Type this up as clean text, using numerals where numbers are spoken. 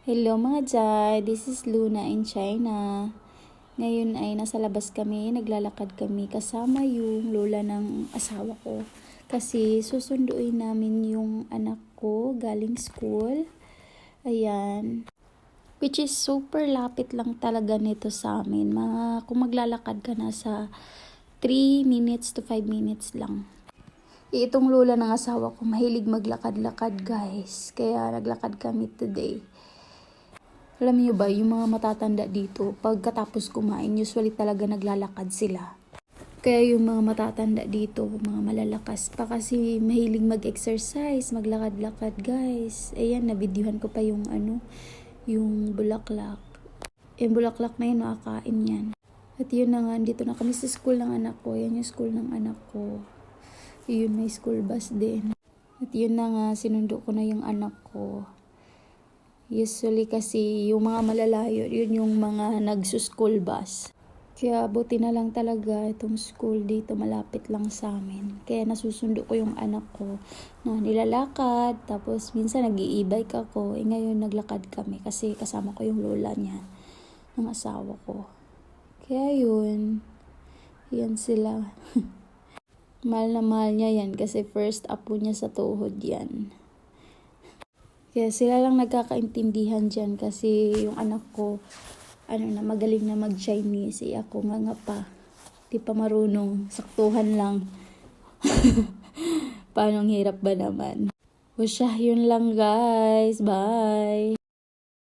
Hello mga Jai, this is Luna in China. Ngayon ay nasa labas kami, naglalakad kami kasama yung lola ng asawa ko. Kasi susunduin namin yung anak ko galing school. Ayan. Which is super lapit lang talaga nito sa amin. Kung maglalakad ka na sa 3 minutes to 5 minutes lang. Itong lola ng asawa ko mahilig maglakad-lakad guys. Kaya naglakad kami today. Alam niyo ba, yung mga matatanda dito, pagkatapos kumain, usually talaga naglalakad sila. Kaya yung mga matatanda dito, mga malalakas pa kasi mahilig mag-exercise, maglakad-lakad guys. Ayan, nabidyohan ko pa yung yung bulaklak. Yung bulaklak na yun, makakain yan. At yun na nga, dito na kami sa school ng anak ko. Yan yung school ng anak ko. Yun, may school bus din. At yun na nga, sinundo ko na yung anak ko. Usually kasi yung mga malalayo, yun yung mga nagsuschool bus. Kaya buti na lang talaga itong school dito malapit lang sa amin. Kaya nasusundo ko yung anak ko na nilalakad. Tapos minsan nag-i-e-bike ako. Ngayon naglakad kami kasi kasama ko yung lola niya ng asawa ko. Kaya yun. Yan sila. Mahal na mahal niya yan kasi first apo niya sa tuhod yan. Kaya sila lang nagkakaintindihan dyan kasi yung anak ko, magaling na mag-Chinese. Ako nga pa. Di pa marunong. Saktuhan lang. Paano hirap ba naman? O siya, yun lang guys. Bye!